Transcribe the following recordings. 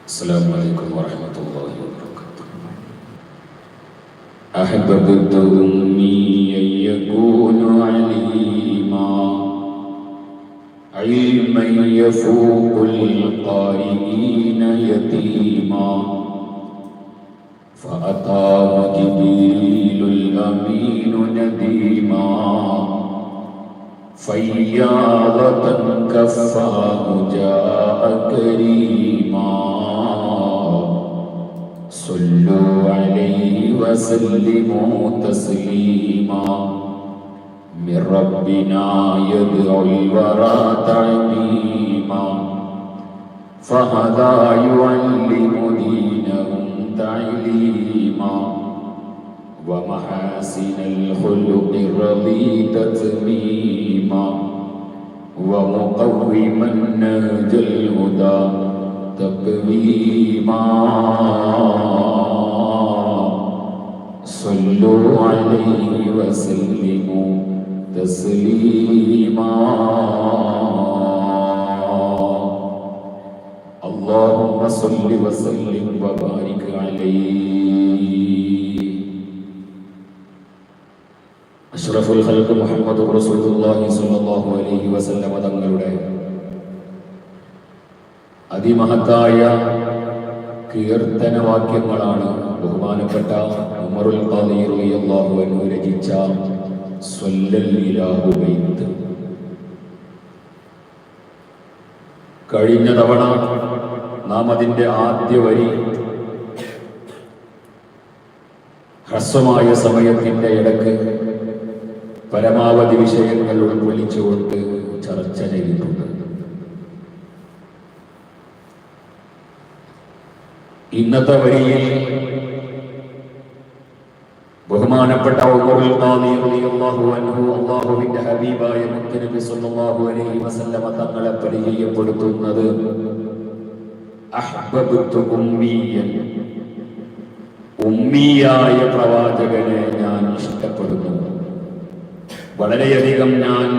السلام عليكم ورحمة الله وبركاته. أحببت أمي أن يكون علما يفوق القارئين يتيما، فأتاه جبريل الأمين نديما، فياضة كفاه جاء كريما، صلوا عليه وسلموا تسليما، من ربنا يدعو الورى تعميما، فهذا يعلم دينهم تعليما، ومحاسن الخلق الرضي تتميما، ومقوما نهج الهدى تقويما، صلوا عليه وسلموا تسليما. اللهم صل وسلم وبارك عليه. അഷ്റഫുൽ ഖൽഖ് മുഹമ്മദുർ റസൂലുള്ളാഹി സ്വല്ലല്ലാഹു അലൈഹി വസല്ലം തങ്ങളുടെ അതിമഹത്തായ കീർത്തനവാക്യങ്ങളാണ് ബഹുമാനപ്പെട്ട ഉമറുൽ ഖാദി റളിയല്ലാഹു അൻഹു രചിച്ച സ്വല്ലൽ ഇലാഹു ബൈത്ത്. കഴിഞ്ഞ തവണ നാം അതിൻ്റെ ആദ്യ വരി ഹ്രസ്വമായ സമയത്തിൻ്റെ ഇടക്ക് പരമാവധി വിഷയങ്ങൾ ഉൾക്കൊള്ളിച്ചുകൊണ്ട് ചർച്ച ചെയ്തിട്ടുണ്ട്. ഇന്നത്തെ വരിയിൽ ബഹുമാനപ്പെട്ട ഉമറുൽ ഖാദി റളിയല്ലാഹു അൻഹു അല്ലാഹുവിന്റെ ഹബീബായ മുത്തനബി സല്ലല്ലാഹു അലൈഹി വസല്ലമ തങ്ങളെ പരിചയപ്പെടുത്തുന്നത് അഹ്ബബ്തു ഉമ്മിയൻ, ഉമ്മിയായ പ്രവാചകനെ ഞാൻ ഇഷ്ടപ്പെടുന്നു, വളരെയധികം ഞാൻ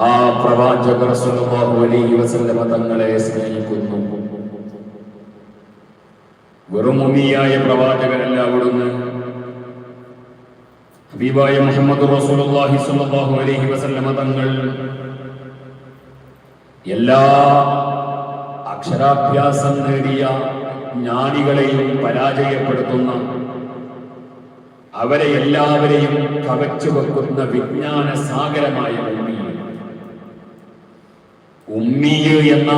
ആ പ്രവാചകർ സല്ലല്ലാഹു അലൈഹി വസല്ലമ തങ്ങളെ സ്നേഹിക്കുന്നു. വെറും ഉമ്മിയായ പ്രവാചകനല്ല അവിടുന്ന്, ഹബീബായ മുഹമ്മദ് റസൂലുള്ളാഹി സ്വല്ലല്ലാഹു അലൈഹി വസല്ലമ തങ്ങൾ എല്ലാ അക്ഷരാഭ്യാസം നേടിയ ജ്ഞാനികളെയും പരാജയപ്പെടുത്തുന്ന, അവരെ എല്ലാവരെയും കവച്ചു വെക്കുന്ന വിജ്ഞാന സാഗരമായ ഉമ്മി എന്ന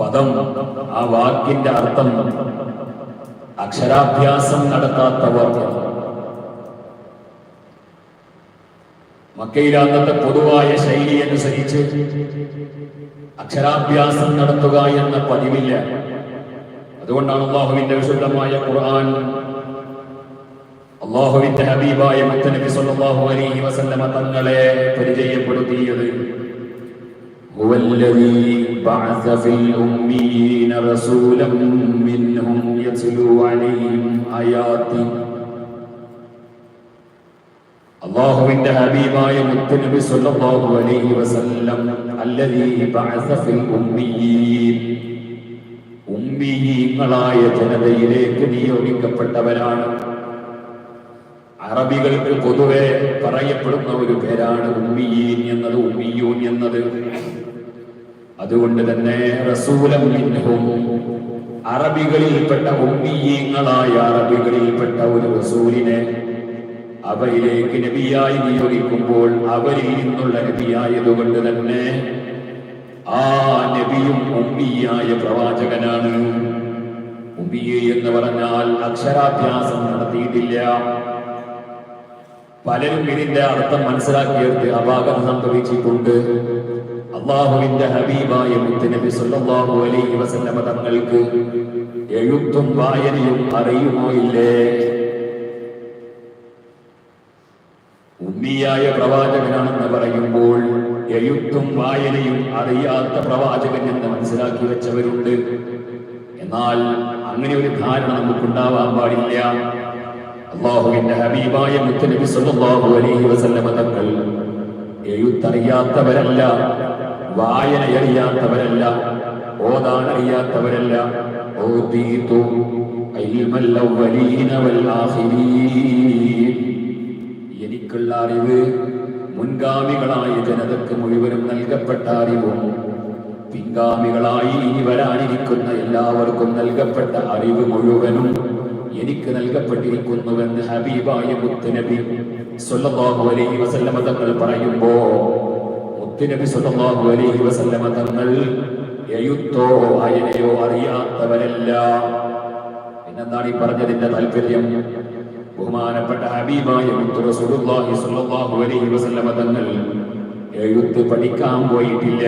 പദം, ആ വാക്കിന്റെ അർത്ഥം അക്ഷരാഭ്യാസം നടത്താത്തവർ. മക്കയിലെ അന്നത്തെ പൊതുവായ ശൈലി അനുസരിച്ച് അക്ഷരാഭ്യാസം നടത്തുക എന്ന പതിവില്ല. അതുകൊണ്ടാണ് അല്ലാഹുവിന്റെ വിശുദ്ധമായ ഖുർആൻ അല്ലാഹുവിന്റെ ഹബീബായ മുത്തനബി സല്ലല്ലാഹു അലൈഹി വസല്ലമ തങ്ങളെ പരിചയപ്പെടുത്തിയത്. ഹുവല്ലദീ ബഅസ ഫിൽ ഉമ്മീന റസൂലൻ മിൻഹും യത്ലൂ അലൈഹിം ആയാതി. അല്ലാഹുവിന്റെ ഹബീബായ മുത്തനബി സല്ലല്ലാഹു അലൈഹി വസല്ലം അല്ലദീ ബഅസ ഫിൽ ഉമ്മീൻ, ഉമ്മീങ്ങളായ ജനതയിലേക്ക് നിയോഗിക്കപ്പെട്ടവരാണ്. അറബികൾക്ക് പൊതുവെ പറയപ്പെടുന്ന ഒരു പേരാണ് ഉമ്മീൻ എന്നത്, ഉമ്മിയൂൻ എന്നത്. അതുകൊണ്ട് തന്നെ റസൂലൻ മിൻഹും, അറബികളിൽപ്പെട്ട ഉമ്മീങ്ങളായ അറബികളിൽപ്പെട്ട ഒരു റസൂലിനെ അവരിലേക്ക് നബിയായി നിയോഗിക്കുമ്പോൾ അവരിൽ നിന്നുള്ള നബിയായതുകൊണ്ട് തന്നെ ആ നബിയും ഉമ്മിയായ പ്രവാചകനാണ്. ഉമ്മി എന്ന് പറഞ്ഞാൽ അക്ഷരാഭ്യാസം നടത്തിയിട്ടില്ല. പലരും ഇതിന്റെ അർത്ഥം മനസ്സിലാക്കിയെടുത്ത് അപാകത സംഭവിച്ചിട്ടുണ്ട്. അല്ലാഹുവിന്റെ ഹബീബായ മുത്തനബി സല്ലല്ലാഹു അലൈഹി വസല്ലമ തങ്ങൾക്ക് എഴുത്തും വായനയും അറിയുമോ ഇല്ലേ? ഉമ്മിയായ പ്രവാചകനാണെന്ന് പറയുമ്പോൾ എഴുത്തും വായനയും അറിയാത്ത പ്രവാചകൻ എന്ന് മനസ്സിലാക്കി വെച്ചവരുണ്ട്. എന്നാൽ അങ്ങനെ ഒരു ധാരണ നമുക്കുണ്ടാവാൻ പാടില്ല. അല്ലാഹുവിന്റെ ഹബീബായ മുത്തനബി സല്ലല്ലാഹു അലൈഹി വസല്ലമ തങ്ങൾ എഴുത്തറിയാത്തവരല്ല, വായനയറിയാത്തവരല്ല. ഓതാൻ അറിയാത്തവരല്ല. ഊതീതു ഇൽമൽ അവ്വലീന വൽ ആഖിരീൻ, എനിക്കുള്ള അറിവ് മുൻഗാമികളായ ജനതക്ക് മുഴുവനും നൽകപ്പെട്ട അറിവും പിൻഗാമികളായി ഇനി വരാനിരിക്കുന്ന എല്ലാവർക്കും നൽകപ്പെട്ട അറിവ് മുഴുവനും എനിക്ക് നൽകപ്പെട്ടിരിക്കുന്നുവെന്ന് ഹബീബായ മുത്തുനബി സ്വല്ലല്ലാഹു അലൈഹി വസല്ലമ തങ്ങൾ പറയുമ്പോ മുത്തുനബി സ്വല്ലല്ലാഹു അലൈഹി വസല്ലമ തങ്ങൾ എഴുത്തോ വായനയോ അറിയാത്തവരല്ല. പിന്നെന്താണ് ഈ പറഞ്ഞതിന്റെ താല്പര്യം? ബഹുമാനപ്പെട്ട ഹബീബായ മുത്തു റസൂലുള്ളാഹി സ്വല്ലല്ലാഹു അലൈഹി വസല്ലമ തങ്ങൾ എഴുത്ത് പഠിക്കാൻ പോയിട്ടില്ല,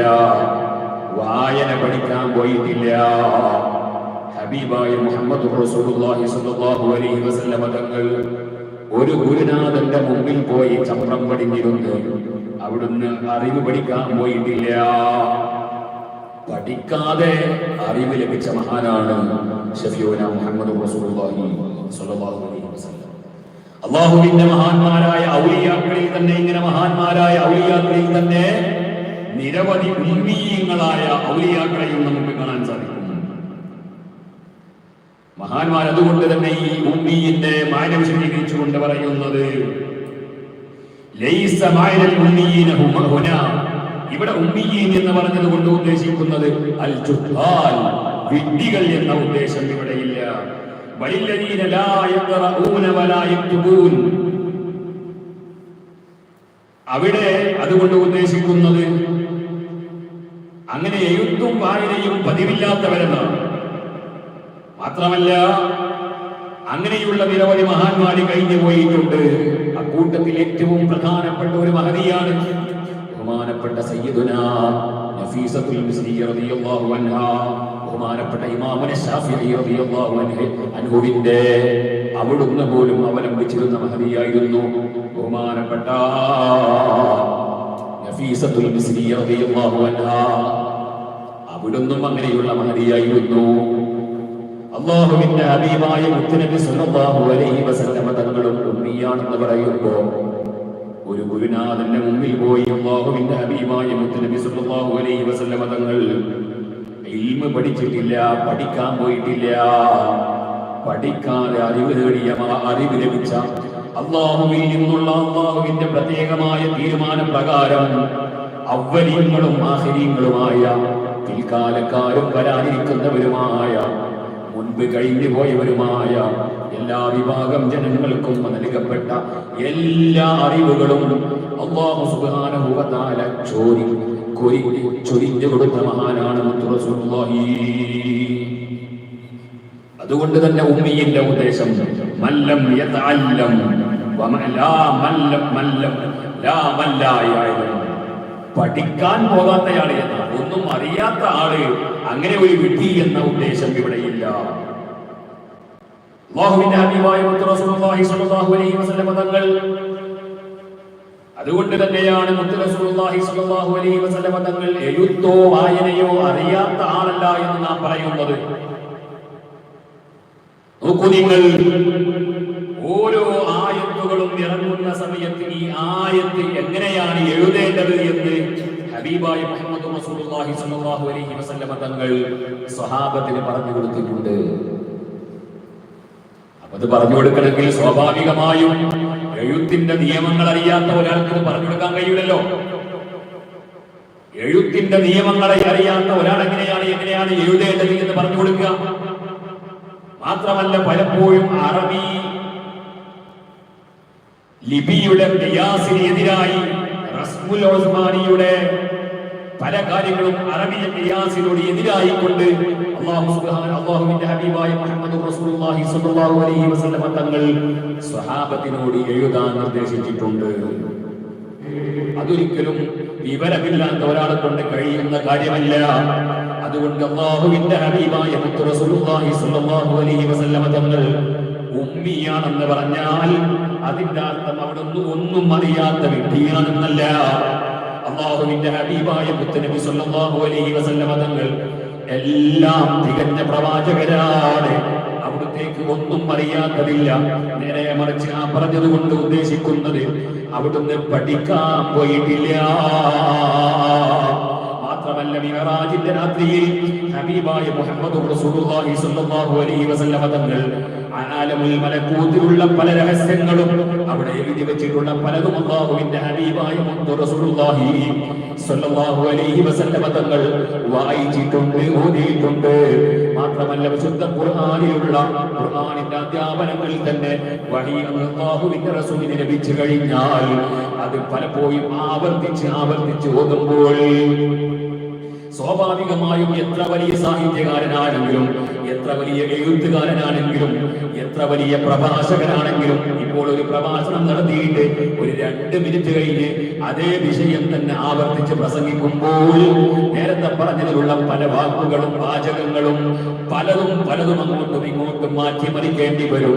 വായന പഠിക്കാൻ പോയിട്ടില്ല. ഹബീബായ മുഹമ്മദ് റസൂലുള്ളാഹി സ്വല്ലല്ലാഹു അലൈഹി വസല്ലമ തങ്ങൾ ഒരു ഗുരുനാഥന്റെ മുമ്പിൽ പോയി ചമ്രം പടിഞ്ഞിരുന്ന് അവിടുന്ന് അറിവ് പഠിക്കാൻ പോയിട്ടില്ല. പഠിക്കാതെ അറിവ് ലഭിച്ച മഹാനാണ് ഷഫീഉന മുഹമ്മദ് റസൂലുള്ളാഹി സ്വല്ലല്ലാഹു അലൈഹി വസല്ലം. അല്ലാഹുവിന്റെ മഹാന്മാരായ ഔലിയാക്കളിൽ തന്നെ, ഇങ്ങനെ മഹാന്മാരായ ഔലിയാക്കളിൽ തന്നെ നിരവധി ഉമ്മീയങ്ങളായ ഔലിയാക്കളെയും നമുക്ക് കാണാൻ സാധിക്കും. മഹാന്മാർ അതുകൊണ്ട് തന്നെ ഈ ഉമ്മീയിന്റെ മാന വിശദീകരിച്ചുകൊണ്ട് പറയുന്നത് ലൈസ മഅനൽ ഉമ്മീന ഹുന, ഇവിടെ ഉമ്മീൻ എന്ന് പറഞ്ഞത് കൊണ്ട് ഉദ്ദേശിക്കുന്നത് അൽ ജുഹാൽ, വിഡ്ഢികൾ എന്ന ഉദ്ദേശം ഇവിടെയില്ല. വലില്ലദീന ലാ യഖറഊന വലാ യക്തുബൂൻ, അവിടെ അതുകൊണ്ട് ഉദ്ദേശിക്കുന്നത് അങ്ങനെ എഴുത്തും വായനയും പതിവില്ലാത്തവരെന്നാണ്. മാത്രമല്ല അങ്ങനെയുള്ള നിരവധി മഹാന്മാര് കഴിഞ്ഞു പോയിട്ടുണ്ട്. അക്കൂട്ടത്തിൽ ഏറ്റവും പ്രധാനപ്പെട്ട ഒരു മഹദിയാണ് ബഹുമാനപ്പെട്ട സയ്യിദുനാ നഫീസത്തുൽ മിസ്രി റളിയല്ലാഹു അൻഹാ, ബഹുമാനപ്പെട്ട ഇമാമുന ശാഫിഈ റളിയല്ലാഹു അൻഹുവിന്റെ അവിടുന്ന് പോലും അവലംബിച്ചിരുന്ന മഹദിയായിരുന്നു ബഹുമാനപ്പെട്ട നഫീസത്തുൽ മിസ്രി റളിയല്ലാഹു അൻഹാ. അവിടുന്നും അങ്ങനെയുള്ള മഹദിയായിരുന്നു. അല്ലാഹുവിന്റെ ഹബീബായ മുത്തുനബി സ്വല്ലല്ലാഹു അലൈഹി വസല്ലമ തങ്ങളും ഉമ്മിയാണെന്ന് പറയുമ്പോൾ ഒരു ഗുരുനാഥന്റെ മുമ്പിൽ പോയി അല്ലാഹുവിന്റെ ഹബീബായ മുത്തുനബി സ്വല്ലല്ലാഹു അലൈഹി വസല്ലമ തങ്ങൾ ഇൽമ പഠിച്ചിട്ടില്ല, പഠിക്കാൻ പോയിട്ടില്ല. പഠിക്കാതെ അറിവ് നേടിയ, അറിവ് ലഭിച്ച അല്ലാഹുവിൽ നിന്നുള്ള അല്ലാഹുവിന്റെ പ്രത്യേകമായ തീരുമാനപ്രകാരം അവ്വലീങ്ങളും ആഖിരീങ്ങളുമായ പിൽക്കാലക്കാരും വരാനിരിക്കുന്നവരുമായ മുൻപ് കഴിഞ്ഞു പോയവരുമായ എല്ലാ വിഭാഗം ജനങ്ങൾക്കും നൽകപ്പെട്ട എല്ലാ അറിവുകളും അല്ലാഹു സുബ്ഹാനഹു വ തആല ചൊരിഞ്ഞു കൊടുത്ത മഹാനാണ് മുത്തു റസൂലുള്ളാഹി. അതുകൊണ്ട് തന്നെ ഉമ്മിയുടെ ഉദ്ദേശം മല്ലം യതഅല്ലം പഠിക്കാൻ പോകാത്തയാള് എന്നാണ്, ഒന്നും അറിയാത്ത ആള്, അങ്ങനെ ഒരു വിഡ്ഢി എന്ന ഉദ്ദേശം ഇവിടെയില്ല. അല്ലാഹുവിന്റെ ഹബീബായ മുത്തു റസൂലുള്ളാഹി സ്വല്ലല്ലാഹു അലൈഹി വസല്ലം തങ്ങൾ, അതുകൊണ്ട് തന്നെയാണ് മുത്തു റസൂലുള്ളാഹി സ്വല്ലല്ലാഹു അലൈഹി വസല്ലം തങ്ങൾ എഴുത്തോ വായനയോ അറിയാത്ത ആളല്ല എന്ന് നാം പറയുന്നത്. നോക്കൂ നിങ്ങൾ, ഓരോ ആയത്തുകളും ഇറങ്ങുന്ന സമയത്ത് ഈ ആയത്ത് എങ്ങനെയാണ് എഴുതേണ്ടത് എന്ന് ഹബീബായ മുഹമ്മദ് റസൂലുള്ളാഹി സ്വല്ലല്ലാഹു അലൈഹി വസല്ലം തങ്ങൾ സ്വഹാബത്തിന് പറഞ്ഞു കൊടുത്തിട്ടുണ്ട്. അപ്പൊ അത് പറഞ്ഞു കൊടുക്കണമെങ്കിൽ സ്വാഭാവികമായും എഴുത്തിന്റെ നിയമങ്ങൾ അറിയാത്ത ഒരാൾക്ക് ഇത് പറഞ്ഞു കൊടുക്കാൻ കഴിയില്ലല്ലോ. എഴുത്തിന്റെ നിയമങ്ങളെ അറിയാത്ത ഒരാൾ എങ്ങനെയാണ് എഴുതേണ്ടത് എന്ന് പറഞ്ഞു കൊടുക്കുക? മാത്രമല്ല പലപ്പോഴും അറബി ലിപിയുടെ ഖിയാസിന് എതിരായി റസ്മുൽ ഉസ്മാനിയുടെ പല കാര്യങ്ങളും അറബി ഖിയാസിനോട് എതിരായിക്കൊണ്ട് അല്ലാഹുവിന്റെ ഹബീബായ മുഹമ്മദ് റസൂലുള്ളാഹി സ്വല്ലല്ലാഹു അലൈഹി വസല്ലം തങ്ങൾ സ്വഹാബത്തിനോട് എഴുതാൻ നിർദ്ദേശിച്ചിട്ടുണ്ട്. അതൊരിക്കലും വിവരമില്ലാത്ത ഒരാളെ കൊണ്ട് കഴിയുന്ന കാര്യമല്ല. അതുകൊണ്ട് അല്ലാഹുവിന്റെ ഹബീബായ മുത്തു റസൂലുള്ളാഹി സ്വല്ലല്ലാഹു അലൈഹി വസല്ലം തങ്ങൾ ഉമ്മിയാണെന്ന് പറഞ്ഞാൽ അതിന്റെ അർത്ഥം അവിടുന്ന് ഒന്നും അറിയാത്ത വിഡ്ഢിയാണെന്നല്ല. അല്ലാഹുവിന്റെ ഹബീബായ മുത്തുനബി സ്വല്ലല്ലാഹു അലൈഹി വസല്ലം തങ്ങൾ എല്ലാം തികഞ്ഞ പ്രവാചകരാണ്. അവിടുത്തേക്ക് ഒന്നും അറിയാത്തതില്ല. നേരെ മറിച്ച് ആ പറഞ്ഞതുകൊണ്ട് ഉദ്ദേശിക്കുന്നത് അവിടുന്ന് പഠിക്കാൻ പോയിട്ടില്ല. മാത്രമല്ല മിഅ്റാജിന്റെ രാത്രിയിൽ ഹബീബായ മുഹമ്മദ് റസൂലുള്ളാഹി സ്വല്ലല്ലാഹു അലൈഹി വസല്ലമ തങ്ങൾ ആലമുൽ മലക്കൂത്തിലുള്ള പല രഹസ്യങ്ങളും അവിടെ എഴുതി വെച്ചിട്ടുള്ള പലതും അല്ലാഹുവിന്റെ ഹബീബായ മുഹമ്മദ് റസൂലുള്ളാഹി സ്വല്ലല്ലാഹു അലൈഹി വസല്ലമ തങ്ങൾ വായിച്ചിട്ടുണ്ട്, ഓതിയിട്ടുണ്ട്. മാത്രമല്ല വിശുദ്ധ ഖുർആനിലുള്ള ഖുർആനിന്റെ അധ്യാപനങ്ങളിൽ തന്നെ വഹി അല്ലാഹുവിന്റെ റസൂലിന് ലഭിച്ചു കഴിഞ്ഞാൽ അത് പലപ്പോഴും ആവർത്തിച്ച് ഓതുമ്പോൾ സ്വാഭാവികമായും എത്ര വലിയ സാഹിത്യകാരനാണെങ്കിലും, എത്ര വലിയ എഴുത്തുകാരനാണെങ്കിലും, എത്ര വലിയ പ്രഭാഷകനാണെങ്കിലും ഇപ്പോൾ ഒരു പ്രഭാഷണം നടത്തിയിട്ട് ഒരു 2 മിനിറ്റ് കഴിഞ്ഞ് അതേ വിഷയം തന്നെ ആവർത്തിച്ച് പ്രസംഗിക്കുമ്പോൾ നേരത്തെ പറഞ്ഞതിലുള്ള പല വാക്കുകളും വാചകങ്ങളും പലതും അങ്ങോട്ടും ഇങ്ങോട്ടും മാറ്റിമറിക്കേണ്ടി വരും.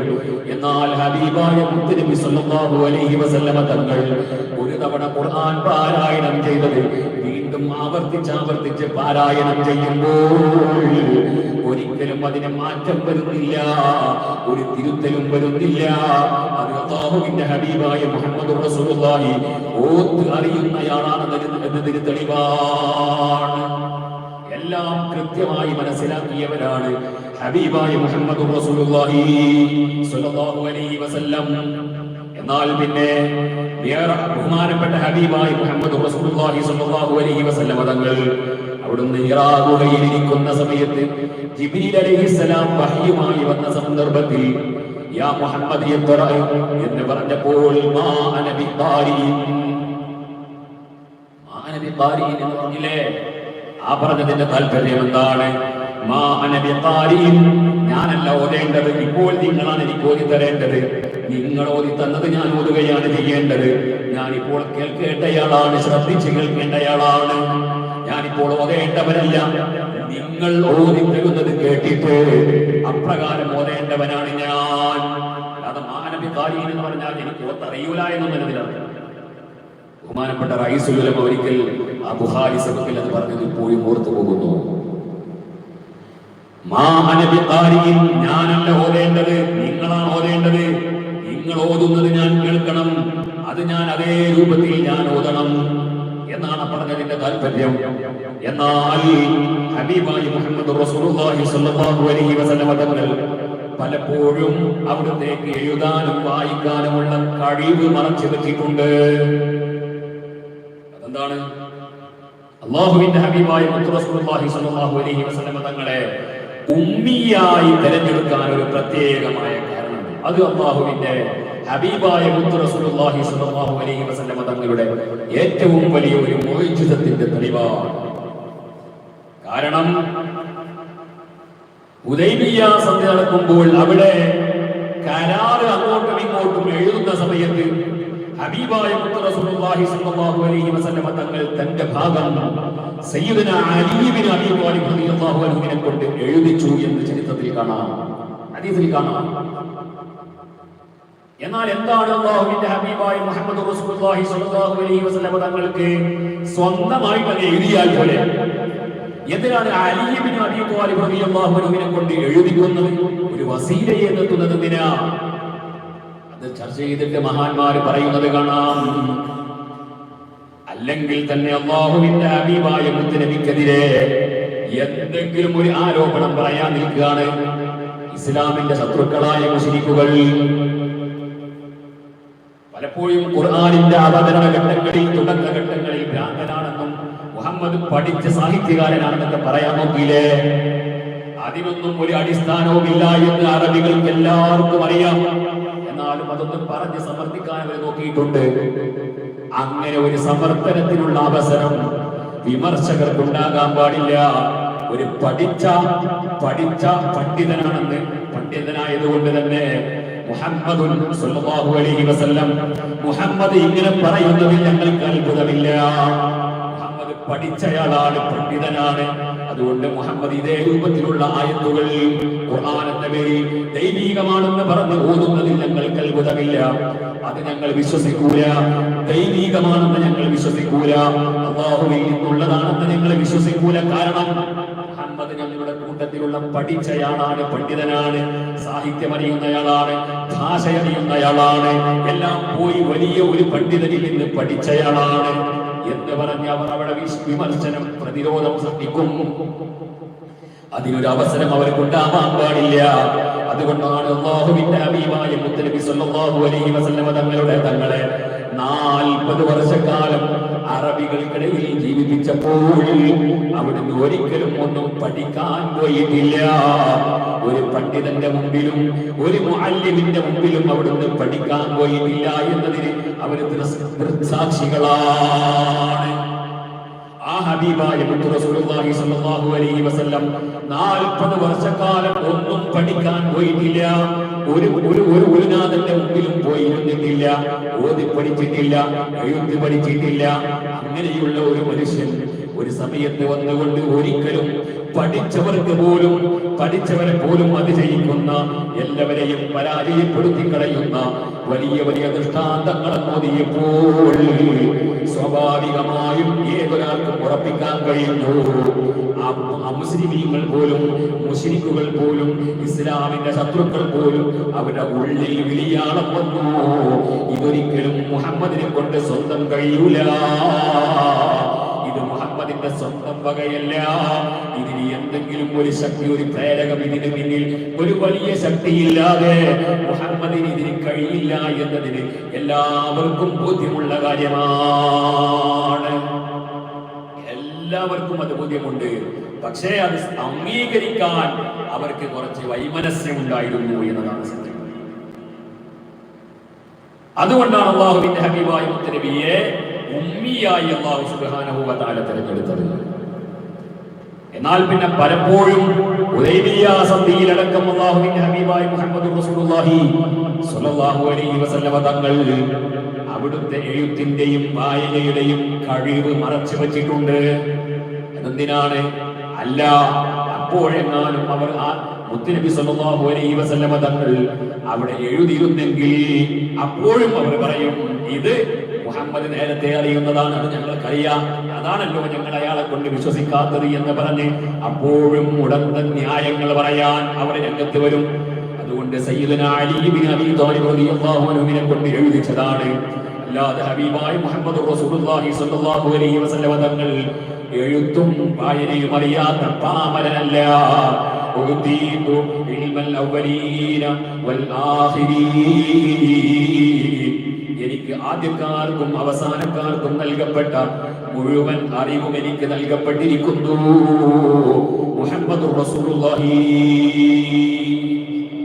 എന്നാൽ ഹബീബായ മുത്തുനബി സല്ലല്ലാഹു അലൈഹി വസല്ലമ തങ്ങൾ ഒരു തവണ ഖുർആൻ പാരായണം ചെയ്തത് വീണ്ടും ആവർത്തിച്ച് പാരായണം ചെയ്യുമ്പോൾ ഒരിക്കലും അതിന് മാറ്റം വരുന്നില്ല, ഒരു തിരുത്തലും വരുന്നില്ല. അത് അല്ലാഹുവിന്റെ ഹബീബായ മുഹമ്മദ് റസൂലുള്ളാഹി ഓത്ത് അറിയുന്നയാളാണെന്നതിന് തെളിവാണ്. എല്ലാം കൃത്യമായി മനസ്സിലാക്കിയവരാണ് ഹബീബായ മുഹമ്മദ് റസൂലുള്ളാഹി സ്വല്ലല്ലാഹു അലൈഹി വസല്ലം. എന്നാൽ പിന്നെ ബഹുമാനപ്പെട്ട ഹബീബായ മുഹമ്മദ് റസൂലുള്ളാഹി സ്വല്ലല്ലാഹു അലൈഹി വസല്ലം തങ്ങൾ അവിടുന്ന് ഹിറാ ഗുഹയിൽ ഇരിക്കുന്ന സമയത്ത് ജിബ്രീൽ അലൈഹിസ്സലാം വഹ്യുമായി വന്ന സന്ദർഭത്തിൽ യാ മുഹമ്മദ് യഖ്റഅ എന്ന് പറഞ്ഞപ്പോൾ മാ അന ബിഖാരിൻ എന്ന് പറഞ്ഞില്ലേ? ആ പറഞ്ഞതിന്റെ താല്പര്യം എന്താണ്? മാ അന ബിഖാരിൻ, ഞാനല്ല ഓതേണ്ടത്, ഇപ്പോൾ നിങ്ങളാണ് എനിക്ക് ഓതി തരേണ്ടത്. നിങ്ങൾ ഓതി തന്നത് ഞാൻ ഓതുകയാണ് ചെയ്യേണ്ടത്. ഞാനിപ്പോൾ കേൾക്കേണ്ടയാളാണ്, ശ്രദ്ധിച്ച് കേൾക്കേണ്ടയാളാണ്. ഞാനിപ്പോൾ ഓതേണ്ടവനല്ല, നിങ്ങൾ ഓതി തരുന്നത് കേട്ടിട്ട് അപ്രകാരം ഓതേണ്ടവനാണ് ഞാൻ. അത് മാനബി ഖാരീൻ എന്ന് പറഞ്ഞാൽ എനിക്ക് ഓത്തറിയൂല എന്ന് മനസ്സിലാക്കും. ബഹുമാനപ്പെട്ട റഈസുൽ ഉലമ ഒരിക്കൽ ആ ബുഖാരി സബക്കിൽ അത് പറഞ്ഞത് ഇപ്പോഴും ഓർത്തു പോകുന്നു. മാ അനബി ഖാരീൻ, ഞാനല്ല ഓതേണ്ടത്, നിങ്ങളാണ് ഓതേണ്ടത്. നിങ്ങൾ ഓതുന്നത് ഞാൻ കേൾക്കണം, അത് ഞാൻ അതേ രൂപത്തിൽ ഞാൻ ഓതണം എന്നാണ് പറഞ്ഞതിന്റെ താല്പര്യം. എന്നാൽ ഹബീബായി മുഹമ്മദ് റസൂലുള്ളാഹി സ്വല്ലല്ലാഹു അലൈഹി വസല്ലം തങ്ങൾ പലപ്പോഴും അവിടത്തേക്ക് എഴുതാനും വായിക്കാനുമുള്ള കഴിവ് മറച്ചു വെച്ചിട്ടുണ്ട്. അതെന്താണ്? അല്ലാഹുവിന്റെ ഹബീബായ മുഹമ്മദ് റസൂലുള്ളാഹി സ്വല്ലല്ലാഹു അലൈഹി വസല്ലം തങ്ങളെ ഉമ്മിയായി തിരഞ്ഞെടുക്കാൻ ഒരു പ്രത്യേകമായ കാരണം. അത് അല്ലാഹുവിന്റെ ഹബീബായ മുഹമ്മദ് റസൂലുള്ളാഹി സ്വല്ലല്ലാഹു അലൈഹി വസല്ലം തങ്ങളുടെ ഏറ്റവും വലിയ ഒരു മുഅ്ജിസത്തിന്റെ തെളിവാണ്. കാരണം ഹുദൈബിയ സന്ധി നടക്കുമ്പോൾ അവിടെ കരാറ് അങ്ങോട്ടും ഇങ്ങോട്ടും എഴുതുന്ന സമയത്ത് ഹബീബായ മുഹമ്മദ് റസൂലുള്ളാഹി സ്വല്ലല്ലാഹു അലൈഹി വസല്ലം തങ്ങൾ തന്റെ ഭാഗം സയ്യിദുനാ അലി ഇബ്നു അബീ ത്വാലിബ് റളിയല്ലാഹു അൻഹുവിനെ കൊണ്ട് എഴുതിച്ചു എന്ന് ചരിത്രത്തിൽ കാണാം, ഹദീസിൽ കാണാം. എന്നാൽ എന്താണ് അല്ലാഹുവിന്റെ ഹബീബായ മുഹമ്മദ് റസൂലുള്ളാഹി സ്വല്ലല്ലാഹു അലൈഹി വസല്ലം തങ്ങൾക്ക് സ്വന്തമായി തന്നെ എഴുതിയാൽ പോലെ എന്തിനാണ് അലി ഇബ്നു അബീ ത്വാലിബ് റളിയല്ലാഹു അൻഹുവിനെ കൊണ്ട് എഴുതിക്കുന്നത്? ഒരു വസീലയെ എത്തുന്നത് എന്തിനാ? അത് ചർച്ച ചെയ്തിട്ട് മഹാന്മാർ പറയുന്നത് കാണാം. അല്ലെങ്കിൽ തന്നെ അല്ലാഹുവിന്റെ ഹബീബായ മുത്തുനബിക്കെതിരെ എന്തെങ്കിലും ഒരു ആരോപണം പറയാൻ നിൽക്കുകയാണ് ഇസ്ലാമിന്റെ ശത്രുക്കളായ മുശ്രിക്കുകൾ. പലപ്പോഴും ഖുർആനിന്റെ അവതരണ ഘട്ടങ്ങളിൽ, തുടക്ക ഘട്ടങ്ങളിൽ ഭ്രാന്തനാണെന്നും മുഹമ്മദ് പഠിച്ച സാഹിത്യകാരനാണെന്നൊക്കെ പറയാൻ നോക്കിയില്ലേ? അതിനൊന്നും ഒരു അടിസ്ഥാനവുമില്ല എന്ന് അറബികൾക്ക് എല്ലാവർക്കും അറിയാം. എന്നാലും അതൊന്നും പറഞ്ഞ് സമർത്ഥിക്കാൻ അവർ നോക്കിയിട്ടുണ്ട്. അങ്ങനെ ഒരു സമർത്ഥനത്തിനുള്ള അവസരം വിമർശകർക്കുണ്ടാകാൻ പാടില്ല. ഒരു പഠിച്ച പണ്ഡിതനാണെന്ന്, പണ്ഡിതനായതുകൊണ്ട് തന്നെ മുഹമ്മദുൻ സ്വല്ലല്ലാഹു അലൈഹി വസല്ലം മുഹമ്മദ് ഇങ്ങനെ പറയുന്നതിൽ ഞങ്ങൾക്ക് അത്ഭുതമില്ല. മുഹമ്മദ് പഠിച്ചയാളാണ്, പണ്ഡിതനാണ്. അതുകൊണ്ട് മുഹമ്മദ് ഇതേ രൂപത്തിലുള്ള ആയത്തുകൾ ഖുർആൻ എന്ന പേരിൽ ദൈവീകമാണെന്ന് പറഞ്ഞ് ഓതുന്നതിൽ ഞങ്ങൾക്ക് അത്ഭുതമില്ല. അത് ഞങ്ങൾ വിശ്വസിക്കൂല. ദൈവീകമാണെന്ന് ഞങ്ങൾ വിശ്വസിക്കൂല. അല്ലാഹുവിൽ നിന്നുള്ളതാണെന്ന് ഞങ്ങൾ വിശ്വസിക്കൂല. കാരണം മുഹമ്മദ് ഞങ്ങളുടെ കൂട്ടത്തിലുള്ള പഠിച്ചയാളാണ്, പണ്ഡിതനാണ്, സാഹിത്യം അറിയുന്നയാളാണ്, ഭാഷ അറിയുന്നയാളാണ്. എല്ലാം പോയി വലിയ ഒരു പണ്ഡിതനിൽ നിന്ന് പഠിച്ചയാളാണ്. എന്ന് പറഞ്ഞ് അവർ അവിടെ വിമർശനം പ്രതിരോധം സൃഷ്ടിക്കും. അതിനൊരു അവസരം അവർക്ക് ഉണ്ടാവാൻ പാടില്ല. അതുകൊണ്ടാണ് അല്ലാഹുവിന്റെ ഹബീബായ മുത്തനബി സല്ലല്ലാഹു അലൈഹി വസല്ലം തങ്ങളെ 40 വർഷക്കാലം അറബികൾക്കിടയിൽ ജീവിപ്പിച്ചപ്പോൾ അവിടുന്ന് ഒരിക്കലും ഒന്നും പഠിക്കാൻ പോയിട്ടില്ല. ഒരു പണ്ഡിതന്റെ മുമ്പിലും ഒരു മുഅല്ലിമിന്റെ മുമ്പിലും അവിടുന്ന് പഠിക്കാൻ പോയിട്ടില്ല എന്നതിന് അവർ ദൃക്സാക്ഷികളാണ്. ആ ഹബീബായ മുത്ത് റസൂലുള്ളാഹി സ്വല്ലല്ലാഹു അലൈഹി വസല്ലം 40 വർഷക്കാലം ഒന്നും പഠിക്കാൻ പോയിട്ടില്ല. ഒരു ഗുരുനാഥന്റെ മുമ്പിലും പോയി ഇരുന്നിട്ടില്ല, ഓതി പഠിച്ചിട്ടില്ല, എഴുത്ത് പഠിച്ചിട്ടില്ല. അങ്ങനെയുള്ള ഒരു മനുഷ്യൻ ഒരു സമയത്ത് വന്നുകൊണ്ട് ഒരിക്കലും പഠിച്ചവരെ പോലും അതിജയിക്കുന്ന, എല്ലാവരെയും പരാജയപ്പെടുത്തി കളയുന്ന വലിയ വലിയ ദൃഷ്ടാന്തങ്ങളെ മോദിയപ്പോൾ സ്വാഭാവികമായും ഏതൊരാൾക്കും ഉറപ്പിക്കാൻ കഴിയുന്നു, മുസ്ലിമീങ്ങൾ പോലും മുശ്രിക്കുകൾ പോലും ഇസ്ലാമിന്റെ ശത്രുക്കൾ പോലും അവരുടെ ഉള്ളിൽ വിളിയാളം വന്നു, ഇതൊരിക്കലും മുഹമ്മദിനെ കൊണ്ട് സ്വന്തം കഴിയൂല, ഇത് മുഹമ്മദിന്റെ സ്വന്തം വകയല്ല, ഇതിന് എന്തെങ്കിലും ഒരു ശക്തി, ഒരു പ്രേരകം ഇതിന് പിന്നിൽ ഒരു വലിയ ശക്തിയില്ലാതെ മുഹമ്മദിന് ഇതിന് കഴിയില്ല എന്നതിന് എല്ലാവർക്കും ബോധ്യമുള്ള കാര്യമാണ്. എല്ലാവർക്കും അത് ബോധ്യമുണ്ട്. പക്ഷേ അത് അംഗീകരിക്കാൻ അവർക്ക് കുറച്ച് വൈമനസ്യം ഉണ്ടായിരുന്നു എന്നതാണ് സത്യം. അതുകൊണ്ടാണ് അല്ലാഹുവിന്റെ ഹബീബായ മുത്തനബിയെ ഉമ്മിയായി അല്ലാഹു സുബ്ഹാനഹു വ തആല തിരഞ്ഞെടുത്തത്. എന്നാൽ പിന്നെ പലപ്പോഴും ഹുദൈബിയ സന്ധിയിലടക്കം അല്ലാഹുവിന്റെ ഹബീബായ മുഹമ്മദ് റസൂലുള്ളാഹി സ്വല്ലല്ലാഹു അലൈഹി വസല്ലം തങ്ങൾ അവിടുത്തെ എഴുത്തിന്റെയും വായനയുടെയും കഴിവ് മറച്ചു വച്ചിട്ടുണ്ട്. അതെന്തിനാണ്? അല്ല, അപ്പോഴെങ്ങാനും അവർ മുത്തുനബി സല്ലല്ലാഹു അലൈഹി വസല്ലം തങ്ങൾ അവിടെ എഴുതിയിരുന്നെങ്കിൽ അപ്പോഴും അവർ പറയും, ഇത് മുഹമ്മദ് നേരത്തെ അറിയുന്നതാണ്, അത് ഞങ്ങൾക്കറിയാം, അതാണല്ലോ ഞങ്ങൾ അയാളെ കൊണ്ട് വിശ്വസിക്കാത്തത് എന്ന് പറഞ്ഞ് അപ്പോഴും ഉടന്ത ന്യായങ്ങൾ പറയാൻ അവർ രംഗത്ത് വരും. അതുകൊണ്ട് സയ്യിദുനാ അലി ഇബ്നു അബീ ത്വാലിബ് റളിയല്ലാഹു അൻഹുവിനെ കൊണ്ട് എഴുതിച്ചതാണ്. അല്ലാതെ ഹബീബായ മുഹമ്മദ് റസൂലുള്ളാഹി സ്വല്ലല്ലാഹു അലൈഹി വസല്ലം തങ്ങൾ എഴുത്തും വായനയും അറിയാത്ത പാമരനല്ല. എനിക്ക് ആദ്യക്കാർക്കും അവസാനക്കാർക്കും നൽകപ്പെട്ട മുഴുവൻ അറിവും എനിക്ക് നൽകപ്പെട്ടിരിക്കുന്നു. മുഹമ്മദ് റസൂലുള്ളാഹി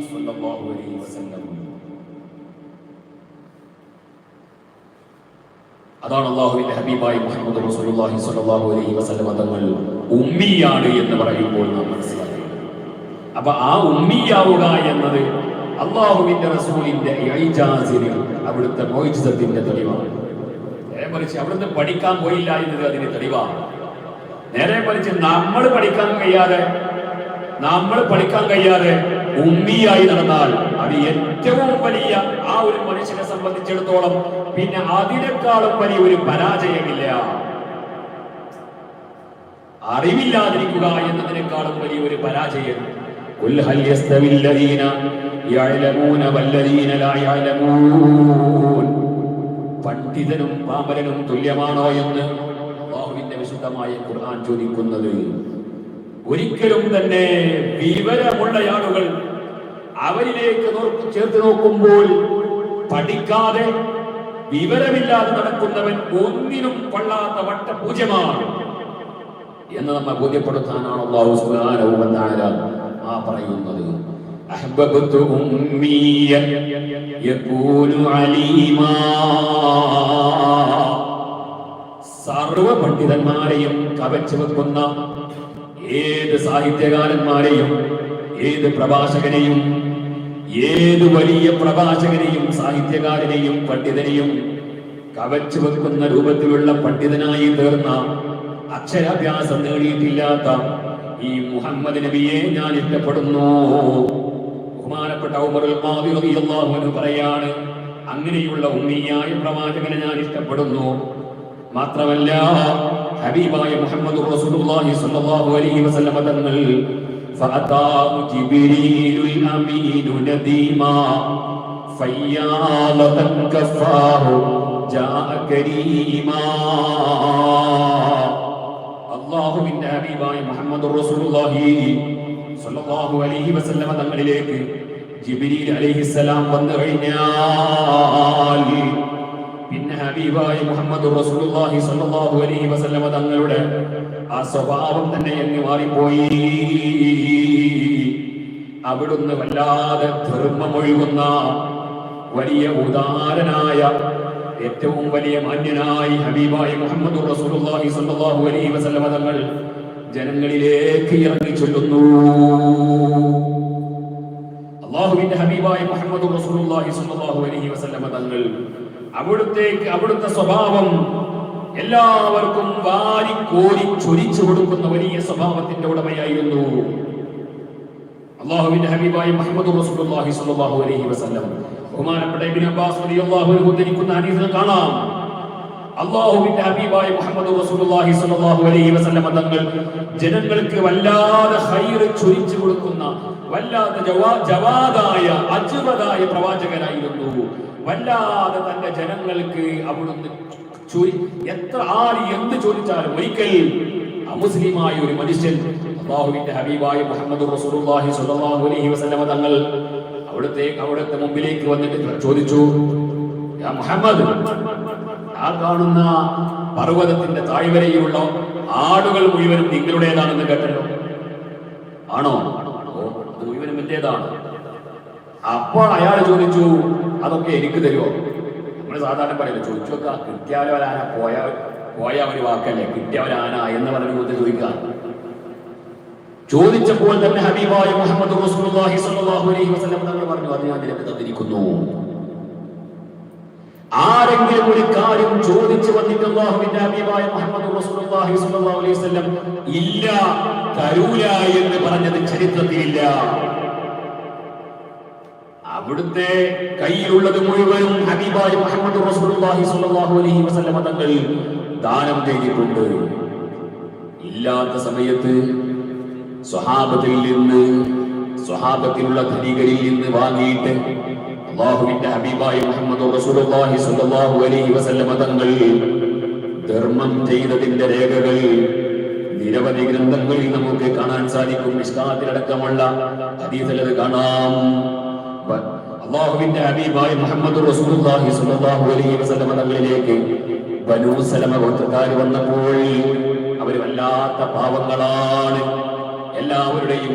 സ്വല്ലല്ലാഹു അലൈഹി വസല്ലം. അതാണ് അല്ലാഹുവിന്റെ ഹബീബായി മുഹമ്മദ് റസൂലുള്ളാഹി സ്വല്ലല്ലാഹു അലൈഹി വസല്ലം തങ്ങൾ ഉമ്മിയാണ് എന്ന് പറയുമ്പോൾ നാം മനസ്സിലാക്കണം. അപ്പൊ ആ ഉമ്മിയാവുക എന്നത് അല്ലാഹുവിന്റെ റസൂലിന്റെ ഇജാസിന്, അവിടുത്തെ മുഅ്ജിസത്തിന്റെ തെളിവാണ്. നേരെ മറിച്ച് അവിടുന്ന് പഠിക്കാൻ പോയില്ല എന്നത് അതിന് തെളിവാണ്. നേരെ മറിച്ച് നമ്മൾ പഠിക്കാൻ കഴിയാതെ ഉമ്മിയായി നടന്നാൽ അത് ഏറ്റവും വലിയ ആ ഒരു മനുഷ്യനെ സംബന്ധിച്ചിടത്തോളം പിന്നെ അതിനേക്കാളും വലിയ ഒരു പരാജയമില്ല. അറിവില്ലാതിരിക്കുക എന്നതിനേക്കാളും വലിയ ഒരു പരാജയം. ഖുൽ ഹൽ യസ്തവിൽ ലദീന യഅലമൂന വല്ലദീന ലാ യഅലമൂൻ. പണ്ഡിതനും പാമരനും തുല്യമാണോ എന്ന് അല്ലാഹുവിന്റെ വിശുദ്ധമായ ഖുർആൻ ചോദിക്കുന്നത്. ഒരിക്കലും തന്നെ വിവരമുള്ള ആളുകൾ അവരിലേക്ക് ചേർത്ത് നോക്കുമ്പോൾ പഠിക്കാതെ വിവരമില്ലാതെ നടക്കുന്നവൻ ഒന്നിനും കൊള്ളാത്ത വട്ടപൂജ്യമാണ് എന്ന് നമ്മെ ബോധ്യപ്പെടുത്താനാണ് അല്ലാഹു സുബ്ഹാനഹു വ തആല പറയുന്നത്. അഹ്ബബ്തു ഉമ്മിയൻ യകൂനു അലീമാ. സർവ പണ്ഡിതന്മാരെയും കവച്ചു വെക്കുന്ന ഏത് സാഹിത്യകാരന്മാരെയും ഏത് പ്രഭാഷകനെയും ഏത് വലിയ പ്രഭാഷകനെയും സാഹിത്യകാരനെയും പണ്ഡിതനെയും കവച്ചു വെക്കുന്ന രൂപത്തിലുള്ള പണ്ഡിതനായി തീർന്ന, അക്ഷരാഭ്യാസം നേടിയിട്ടില്ലാത്ത ഈ മുഹമ്മദ് നബിയെ ഞാൻ ഇഷ്ടപ്പെടുന്നു. ബഹുമാനപ്പെട്ട ഉമറുൽ ഖാദി റളിയല്ലാഹു അൻഹു പറയാണ്, അങ്ങനെയുള്ള ഉമ്മിയായ പ്രവാചകനെ ഞാൻ ഇഷ്ടപ്പെടുന്നു. മാത്രമല്ല ഹബീബായ മുഹമ്മദ് റസൂലുള്ളാഹി സ്വല്ലല്ലാഹു അലൈഹി വസല്ലം തങ്ങൾ ഫഅതാഹു ജിബ്രീലുൽ അമീനു നദീമാ ഫയ്യാലതൻ കഫാഹു ജാഅ കരീമാ. അല്ലാഹുവിന്റെ ഹബീബായ മുഹമ്മദുർ റസൂലുള്ളാഹി സ്വല്ലല്ലാഹു അലൈഹി വസല്ലമ തങ്ങളിലേക്ക് ജിബ്രീൽ അലൈഹിസ്സലാം വന്നു കഴിഞ്ഞാൽ പിന്നെ ഹബീബായ മുഹമ്മദുർ റസൂലുള്ളാഹി സ്വല്ലല്ലാഹു അലൈഹി വസല്ലമ തങ്ങളുടെ ആ സ്വഭാവം തന്നെ അങ്ങ് മാറിപ്പോയി. അവിടുന്ന് വല്ലാതെ ധർമ്മമൊഴുകുന്ന വലിയ ഉദാരനായ ഏറ്റവും വലിയ മാന്യനായി ഹബീബായ മുഹമ്മദുർ റസൂലുള്ളാഹി സ്വല്ലല്ലാഹു അലൈഹി വസല്ലമ തങ്ങൾ ജനങ്ങളിലേക്ക് ഇറങ്ങി ചൊല്ലുന്നു. അല്ലാഹുവിന്റെ ഹബീബായ മുഹമ്മദുർ റസൂലുള്ളാഹി സ്വല്ലല്ലാഹു അലൈഹി വസല്ലമ തങ്ങൾ അവിടുത്തെ സ്വഭാവം എല്ലാവർക്കും വാരിക്കോരി ചൊരിച്ചു കൊടുക്കുന്ന വലിയ സ്വഭാവത്തിന്റെ ഉടമയായിരുന്നു. അല്ലാഹുവിന്റെ ഹബീബായ മുഹമ്മദുർ റസൂലുള്ളാഹി സ്വല്ലല്ലാഹു അലൈഹി വസല്ലം ബഹുമാനപ്പെട്ട ഇബ്നു അബ്ബാസ് റളിയല്ലാഹു അൻഹു ഉദ്ധരിക്കുന്ന ഹദീസിൽ കാണാം, അല്ലാഹുവിന്റെ ഹബീബായ മുഹമ്മദുർ റസൂലുള്ളാഹി സ്വല്ലല്ലാഹു അലൈഹി വസല്ലം തങ്ങൾ ജനങ്ങൾക്ക് വല്ലാതെ ഖൈർ ചൊരിച്ചു കൊടുക്കുന്ന വല്ലാതെ ജവാദായ അജ്വദായ പ്രവാചകനായിരുന്നു. വല്ലാതെ തന്റെ ജനങ്ങൾക്ക് അവിടുന്ന് എത്ര ആര് എന്ത് ചോദിച്ചാലും ഒരിക്കൽ അമുസ്ലിമായ ഒരു മനുഷ്യൻ അല്ലാഹുവിന്റെ ഹബീബായ മുഹമ്മദുർ റസൂലുള്ളാഹി സ്വല്ലല്ലാഹു അലൈഹി വസല്ലം തങ്ങൾ അവിടുത്തെ മുമ്പിലേക്ക് വന്നിട്ട് ചോദിച്ചു, യാ മുഹമ്മദ്, ആ കാണുന്ന പർവ്വതത്തിന്റെ താഴ്വരയിലുള്ള ആടുകൾ മുഴുവനും നിങ്ങളുടേതാണെന്ന് കേട്ടല്ലോ, ആണോ? അത് മുഴുവനും എന്റേതാണ്. അപ്പോൾ അയാൾ ചോദിച്ചു, അതൊക്കെ എനിക്ക് തരുമോ? നമ്മൾ സാധാരണ പറയില്ല, ചോദിച്ചൊക്കെ കിട്ടിയാവരാന പോയ ഒരു വാക്കല്ലേ, കിട്ടിയവരാന എന്ന് പറഞ്ഞു ചോദിക്കാൻ. ചോദിച്ചപ്പോൾ തന്നെ ഹബീബായ മുഹമ്മദ് റസൂലുള്ളാഹി സ്വല്ലല്ലാഹു അലൈഹി വസല്ലം തങ്ങൾ പറഞ്ഞു, അത് ഞാൻ നിനക്ക് തന്നിരിക്കുന്നു. ആരെങ്കിലും ഒരു കാര്യം ചോദിച്ചു വന്നിട്ട് അല്ലാഹുവിന്റെ ഹബീബായ മുഹമ്മദ് റസൂലുള്ളാഹി സ്വല്ലല്ലാഹു അലൈഹി വസല്ലം ഇല്ല, തരൂല എന്ന് പറഞ്ഞത് ചരിത്രത്തിലില്ല. അവിടുത്തെ കയ്യിലുള്ളത് മുഴുവനും ഹബീബായ മുഹമ്മദ് റസൂലുള്ളാഹി സ്വല്ലല്ലാഹു അലൈഹി വസല്ലം തങ്ങൾ ദാനം ചെയ്തിട്ടുണ്ട്. ഇല്ലാത്ത സമയത്ത് സ്വഹാബത്തിലുള്ള ധനികരിൽ നിന്ന് വാങ്ങിയിട്ട് അല്ലാഹുവിന്റെ ഹബീബായ മുഹമ്മദ് റസൂലുള്ളാഹി സ്വല്ലല്ലാഹു അലൈഹി വസല്ലം തങ്ങൾ ധർമ്മം ചെയ്തതിന്റെ രേഖകൾ നിരവധി ഗ്രന്ഥങ്ങളിൽ നമുക്ക് കാണാൻ സാധിക്കും. മിശ്കാത്തിലടക്കമുള്ള ഹദീസിൽ അത് കാണാം. അല്ലാഹുവിന്റെ ഹബീബായ മുഹമ്മദ് റസൂലുള്ളാഹി സ്വല്ലല്ലാഹു അലൈഹി വസല്ലം തങ്ങളിലേക്ക് ബനൂ സലമ ഗോത്രക്കാർ വന്നപ്പോൾ അവർ വല്ലാത്ത പാവങ്ങളാണ്. എല്ലാവരുടെയും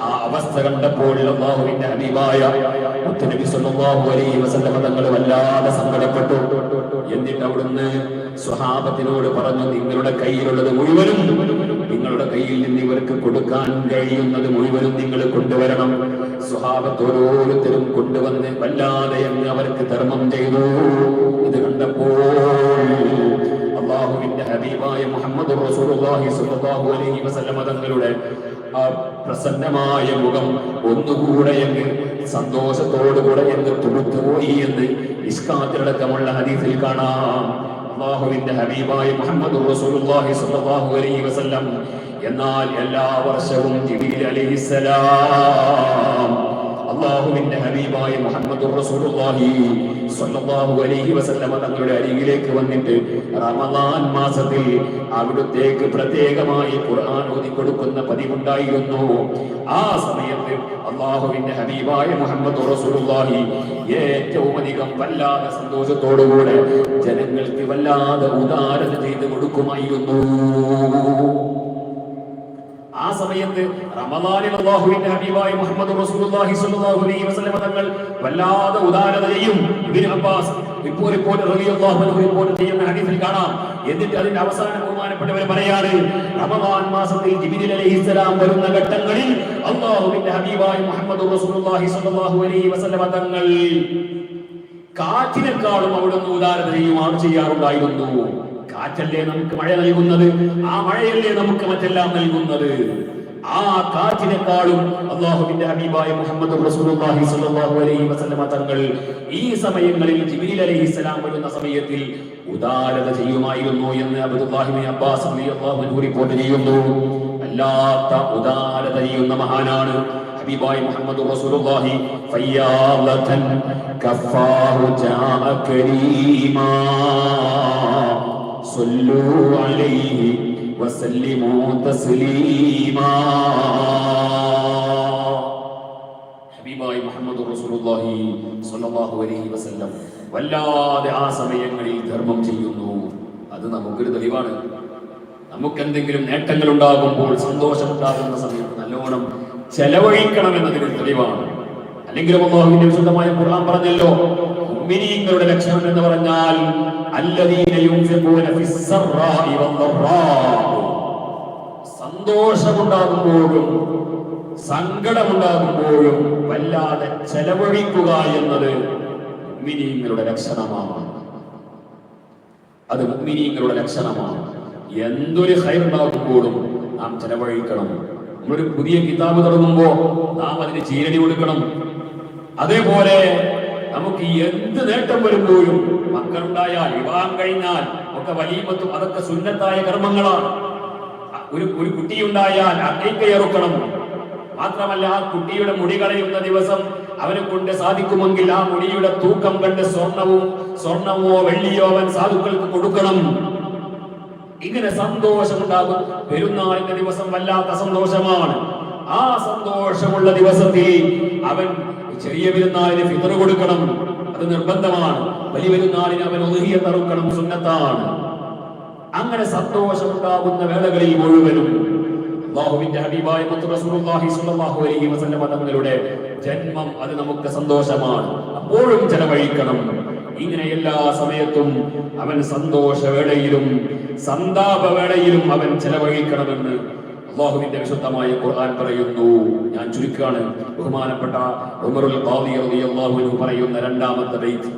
ആ അവസ്ഥ കണ്ടപ്പോൾ അല്ലാഹുവിന്റെ ഹബീബായ മുത്തുനബി സ്വല്ലല്ലാഹു അലൈഹി വസല്ലം തങ്ങൾ വല്ലാതെ സങ്കടപ്പെട്ടു. എന്നിട്ട് അവിടുന്ന് സ്വഹാബത്തിനോട് പറഞ്ഞു, നിങ്ങളുടെ കയ്യിലുള്ളത് മുഴുവനും, നിങ്ങളുടെ കയ്യിൽ നിന്ന് ഇവർക്ക് കൊടുക്കാൻ കഴിയുന്നത് മുഴുവനും നിങ്ങൾ കൊണ്ടുവരണം. സ്വഹാബത്ത് ഓരോരുത്തരും കൊണ്ടുവന്ന് വല്ലാതെ എന്ന് അവർക്ക് ധർമ്മം ചെയ്തു. ഇത് കണ്ടപ്പോൾ അല്ലാഹുവിന്റെ ഹബീബായ മുഹമ്മദ് റസൂലുള്ളാഹി സ്വല്ലല്ലാഹു അലൈഹി വസല്ലം തങ്ങളുടെ ആ പ്രസന്നമായ മുഖം ഒന്നുകൂടെ എന്ന് സന്തോഷത്തോടുകൂടെ എന്ന് തുടുത്തുപോയി എന്ന് ഇസ്കാത്തിലടക്കമുള്ള ഹദീസിൽ കാണാം. അല്ലാഹുവിന്റെ ഹബീബായ മുഹമ്മദ് റസൂലുള്ളാഹി സ്വല്ലല്ലാഹു അലൈഹി വസല്ലം എന്നാൽ എല്ലാ വർഷവും ജിബ്രീൽ അലൈഹിസ്സലാം അല്ലാഹുവിന്റെ ഹബീബായ മുഹമ്മദ് റസൂലുള്ളാഹി സ്വല്ലല്ലാഹു അലൈഹി വസല്ലം തങ്ങളുടെ അരികിലേക്ക് വന്നിട്ട് റമദാൻ മാസത്തിൽ അവിടുത്തേക്ക് പ്രത്യേകമായി ഖുർആൻ ഓതി കൊടുക്കുന്ന പതിവുണ്ടായിരുന്നു. ആ സമയത്ത് അല്ലാഹുവിന്റെ ഹബീബായ മുഹമ്മദ് റസൂലുള്ളാഹി ഏറ്റവും അധികം വല്ലാതെ സന്തോഷത്തോടുകൂടെ ജനങ്ങൾക്ക് വല്ലാതെ ഉദാരത ചെയ്ത് കൊടുക്കുമായിരുന്നു. ആ സമയത്ത് റമദാനിൽ അല്ലാഹുവിന്റെ ഹബീബായ മുഹമ്മദ് റസൂലുള്ളാഹി സ്വല്ലല്ലാഹു അലൈഹി വസല്ലം തങ്ങൾ വല്ലാതെ ഉദാരത ചെയ്യും. ഇബ്നു അബ്ബാസ് ഇപ്പോൾ റളിയല്ലാഹു അൻഹു ഇപ്പോൾ ചെയ്യുന്ന ഹദീസിൽ കാണാം. എന്നിട്ട് അതിന്റെ അവസാനം ബഹുമാനപ്പെട്ടവർ പറയാണ്, റമദാൻ മാസത്തിൽ ജിബ്രീൽ അലൈഹിസ്സലാം വരുന്ന ഘട്ടങ്ങളിൽ അല്ലാഹുവിന്റെ ഹബീബായ മുഹമ്മദ് റസൂലുള്ളാഹി സ്വല്ലല്ലാഹു അലൈഹി വസല്ലം തങ്ങൾ കാറ്റിനെക്കാളും അവിടുന്ന് ഉദാരത ചെയ്യാറുണ്ടായിരുന്നു. കാറ്റല്ലേ നമുക്ക് മഴ നൽകുന്നത്, ആ മഴയല്ലേ നമുക്ക് മറ്റെല്ലാം നൽകുന്നത്. ആ കാറ്റിനെക്കാളും അല്ലാഹുവിന്റെ ഹബീബായ മുഹമ്മദ് റസൂലുള്ളാഹി സ്വല്ലല്ലാഹു അലൈഹി വസല്ലം തങ്ങൾ ഈ സമയങ്ങളിൽ ജിബ്രീൽ അലൈഹിസ്സലാം വരുന്ന സമയത്തിൽ ഉദാരത ചെയ്യുമായിരുന്നു എന്ന് അബ്ദുല്ലാഹി ഇബ്നു അബ്ബാസ് റളിയല്ലാഹു അൻഹു റിപ്പോർട്ട് ചെയ്യുന്നു. അല്ലാത്ത ഉദാരത ചെയ്യുന്ന മഹാനാണ് ഹബീബായ മുഹമ്മദ് റസൂലുള്ളാഹി ഫയ്യാലതൻ കഫാഹു ജാഅ കരീമാ സല്ലു അലൈഹി വസല്ലിമു തസ്ലീമാ. ഹബീബായ മുഹമ്മദ് റസൂലുള്ളാഹി സ്വല്ലല്ലാഹു അലൈഹി വസല്ലം വല്ലാതെ ആ സമയങ്ങളിൽ ധർമ്മം ചെയ്യുന്നു. അത് നമുക്കൊരു തെളിവാണ്. നമുക്കെന്തെങ്കിലും നേട്ടങ്ങൾ ഉണ്ടാകുമ്പോൾ, സന്തോഷം ഉണ്ടാകുന്ന സമയത്ത് നല്ലോണം ചെലവഴിക്കണം എന്നതിന് തെളിവാണ്. അല്ലെങ്കിൽ അല്ലാഹുവിന്റെ വിശുദ്ധമായ ഖുർആൻ പറഞ്ഞല്ലോ, മുഅ്മിനീങ്ങളുടെ ലക്ഷണം എന്ന് പറഞ്ഞാൽ അല്ലദീന യുൻഫിഖൂന ഫിസ്സറാഇ വദ്ദറാ, സന്തോഷമുണ്ടാകുമ്പോഴും സങ്കടമുണ്ടാകുമ്പോഴും വല്ലാതെ ചെലവഴിക്കുക എന്നത് മുഅ്മിനീങ്ങളുടെ ലക്ഷണമാണ്. അത് മുഅ്മിനീങ്ങളുടെ ലക്ഷണമാണ്. എന്തൊരു ഖൈർ ഉണ്ടാകുമ്പോഴും നാം ചെലവഴിക്കണം. നമ്മളൊരു പുതിയ കിതാബ് തുടങ്ങുമ്പോ നാം അതിന് ചീരടി കൊടുക്കണം. അതേപോലെ നമുക്ക് എന്ത് നേട്ടം വരുമ്പോഴും, മക്കളുണ്ടായാൽ, വിവാഹം കഴിഞ്ഞാൽ ഒക്കെ വലീമത്തും അതൊക്കെ സുന്നത്തായ കർമ്മങ്ങളാണ്. ഒരു കുട്ടിയുണ്ടായാൽ അക്കീക്കയറുക്കണം. മാത്രമല്ല, ആ കുട്ടിയുടെ മുടി കളയുന്ന ദിവസം അവനെ കൊണ്ട് സാധിക്കുമെങ്കിൽ ആ മുടിയുടെ തൂക്കം കണ്ട് സ്വർണമോ വെള്ളിയോ അവൻ സാധുക്കൾക്ക് കൊടുക്കണം. ഇങ്ങനെ സന്തോഷമുണ്ടാകും. പെരുന്നാളിന്റെ ദിവസം വല്ലാത്ത സന്തോഷമാണ്. ആ സന്തോഷമുള്ള ദിവസത്തിൽ അവൻ ചെറിയ പെരുന്നാളിന് ഫിത്ർ കൊടുക്കണം, അത് നിർബന്ധമാണ്. വലിയ പെരുന്നാളിന് അവൻ ഉദ്ഹിയ്യത്ത് അറുക്കണം, സുന്നത്താണ്. അങ്ങനെ സന്തോഷമുണ്ടാകുന്ന വേളകളിൽ മുഴുവനും അല്ലാഹുവിന്റെ ഹബീബായ മുത്ത് റസൂലുള്ളാഹി സ്വല്ലല്ലാഹു അലൈഹി വസല്ലം തങ്ങളുടെ ജന്മം അത് നമുക്ക് സന്തോഷമാണ്. അപ്പോഴും ചെലവഴിക്കണം. ഇങ്ങനെ എല്ലാ സമയത്തും അവൻ സന്തോഷവേളയിലും സന്താപവേളയിലും അവൻ ചെലവഴിക്കണമെന്ന് അല്ലാഹുവിന്റെ വിശുദ്ധമായ ഖുർആൻ പറയുന്നു. ഞാൻ ചുരുക്കാണ്. ബഹുമാനപ്പെട്ട ഉമറുൽ ഖാദി റളിയല്ലാഹു അൻഹു പറയുന്ന രണ്ടാമത്തെ ബൈത്ത്,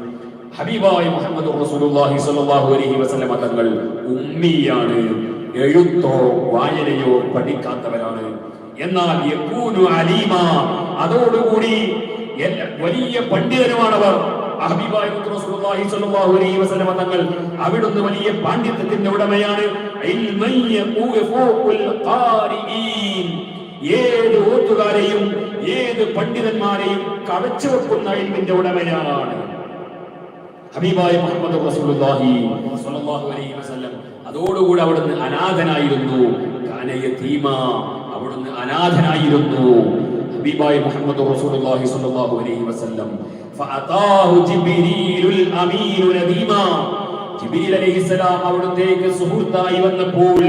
ഹബീബായ മുഹമ്മദ് റസൂലുള്ളാഹി സ്വല്ലല്ലാഹു അലൈഹി വസല്ലം തങ്ങൾ ഉമ്മിയാണ്, എഴുത്തോ വായനയോ പഠിക്കാത്തവരാണ്. എന്നാൽ യകൂനു അലീമ, അതോടുകൂടി വലിയ പണ്ഡിതനുമാണവർ. ഹബീബായ റസൂലുള്ളാഹി സ്വല്ലല്ലാഹു അലൈഹി വസല്ലം തങ്ങൾ അവിടുന്ന് വലിയ പാണ്ഡിത്യത്തിന്റെ ഉടമയാണ്. ഏത് ഓത്തുകാരെയും ഏത് പണ്ഡിതന്മാരെയും കവച്ചു വെക്കുന്ന ഇൽമിന്റെ ഉടമയാണ് ഹബീബായ മുഹമ്മദ് റസൂലുള്ളാഹി സ്വല്ലല്ലാഹു അലൈഹി വസല്ലം. അതോടുകൂടി അവിടുന്ന് അനാഥനായിരുന്നു. കാന യതീമ, അവിടുന്ന് അനാഥനായിരുന്നു. ഹബീബായ മുഹമ്മദ് റസൂലുള്ളാഹി സ്വല്ലല്ലാഹു അലൈഹി വസല്ലം ഫഅതാഹു ജിബ്രീലുൽ അമീനു നദീമാ, ജിബ്രീൽ അലൈഹിസ്സലാം അവിടുത്തേക്ക് സുഹൃത്തായി വന്നപ്പോൾ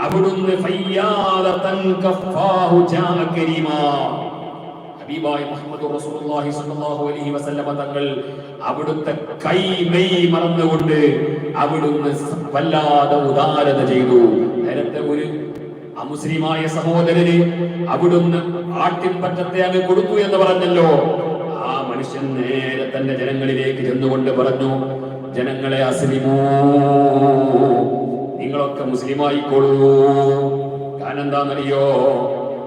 അവിടുന്ന് ഫയ്യാലതൻ കഫാഹു ജാഅ കരീമാ, ഹബീബായ മുഹമ്മദ് റസൂലുള്ളാഹി സ്വല്ലല്ലാഹു അലൈഹി വസല്ലം തങ്ങൾ അവിടുത്തെ കൈമൈ മറന്നുകൊണ്ട് അവിടുന്ന് വല്ലാതെ ഉദാരത ചെയ്തു. നേരത്തെ ഒരു അമുസ്ലിമായ സഹോദരന് അവിടുന്ന് ആട്ടിൻപറ്റത്തെ അങ്ങ് കൊടുത്തു എന്ന് പറഞ്ഞല്ലോ. ആ മനുഷ്യൻ നേരെ തന്റെ ജനങ്ങളിലേക്ക് ചെന്നുകൊണ്ട് പറഞ്ഞു, ജനങ്ങളെ അസ്ലിമൂ, നിങ്ങളൊക്കെ മുസ്ലിമായിക്കോളൂ. കാരണം എന്താണെന്നറിയോ?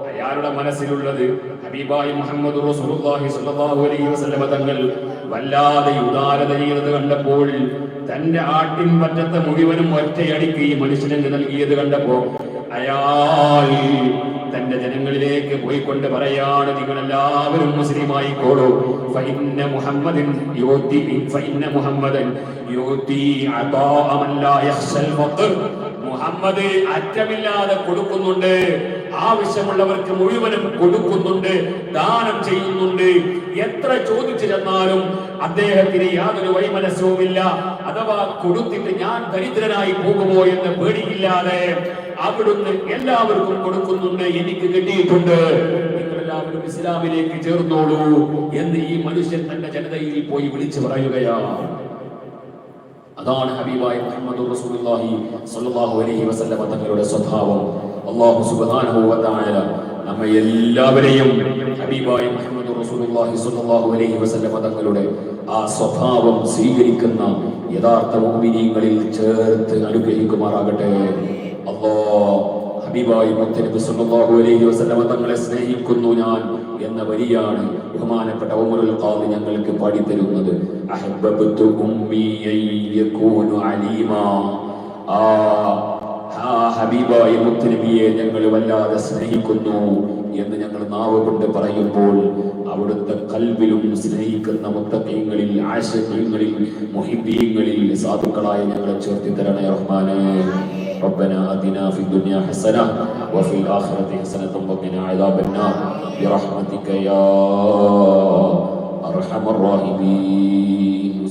അയാളുടെ മനസ്സിലുള്ളത് ഹബീബായ മുഹമ്മദ് റസൂലുള്ളാഹി സ്വല്ലല്ലാഹു അലൈഹി വസല്ലം തങ്ങൾ വല്ലാതെ ഉദാരത ചെയ്തത് കണ്ടപ്പോൾ, തന്റെ ആട്ടിൻപറ്റത്തെ മുഴുവനും ഒറ്റയടിക്ക് ഈ മനുഷ്യന് നൽകിയത് കണ്ടപ്പോ അയാൾ തന്റെ ജനങ്ങളിലേക്ക് പോയിക്കൊണ്ട് പറയാണ്, നിങ്ങളെല്ലാവരും മുസ്ലിമായിക്കോളൂ. ഫഇന്ന മുഹമ്മദൻ യുതി അതാഅ മൻ ലാ യഖ്ശൽ ഫഖർ, മുഹമ്മദ് അറ്റമില്ലാതെ കൊടുക്കുന്നുണ്ട്, ആവശ്യമുള്ളവർക്ക് മുഴുവനും കൊടുക്കുന്നുണ്ട്, ദാനം ചെയ്യുന്നുണ്ട്. എത്ര ചോദിച്ചു ചെന്നാലും അദ്ദേഹത്തിന് യാതൊരു വൈമനസ്യവുമില്ല. അഥവാ കൊടുത്തിട്ട് ഞാൻ ദരിദ്രനായി പോകുമോ എന്ന് പേടിയില്ലാതെ അവിടുന്ന് എല്ലാവർക്കും കൊടുക്കുന്നുണ്ട്. എനിക്ക് കിട്ടിയിട്ടുണ്ട്, നിങ്ങളെല്ലാവരും ഇസ്ലാമിലേക്ക് ചേർന്നോളൂ എന്ന് ഈ മനുഷ്യൻ തന്റെ ജനതയിൽ പോയി വിളിച്ചു പറയുകയാണ്. അതാണ് ഹബീബായ മുഹമ്മദ് റസൂലുള്ളാഹി സ്വല്ലല്ലാഹു അലൈഹി വസല്ലം തങ്ങളുടെ സ്വഭാവം. അല്ലാഹു സുബ്ഹാനഹു വ തആല നമ്മെ എല്ലാവരെയും ഹബീബായ മുഹമ്മദ് റസൂലുള്ളാഹി സ്വല്ലല്ലാഹു അലൈഹി വസല്ലം തങ്ങളുടെ ആ സ്വഭാവം സ്വീകരിക്കുന്ന യഥാർത്ഥ മുഅ്മിനീങ്ങളിൽ ചേർത്ത് അനുഗ്രഹിക്കുമാറാകട്ടെ. അല്ലാഹ് ഹബീബായ മുത്തനബി സല്ലല്ലാഹു അലൈഹി വസല്ലം തങ്ങളെ സ്നേഹിക്കുന്നു ഞാൻ എന്ന വരിയാണ് ബഹുമാനപ്പെട്ട ഉമറുൽ ഖാദി ഞങ്ങൾക്ക് പാടിത്തരുന്നത്. അഹബ്ബതു ഉമ്മി യകൂനു അലീമാ, ഹബീബായ മുത്തനബിയെ ഞങ്ങൾ വല്ലാതെ സ്നേഹിക്കുന്നു എന്ന് ഞങ്ങൾ നാവ് കൊണ്ട് പറയുമ്പോൾ അവിടുത്തെ കൽബിലും സ്നേഹിക്കുന്ന മുത്തഖീങ്ങളിൽ, ആശിഖീങ്ങളിൽ, മുഹിബ്ബീങ്ങളിൽ സാധുക്കളായ ഞങ്ങളെ ചേർത്തി തരണേ റഹ്മാനേ. ربنا آتنا في الدنيا حسنة وفي الآخرة حسنة وقنا عذاب النار برحمتك يا أرحم الراحمين.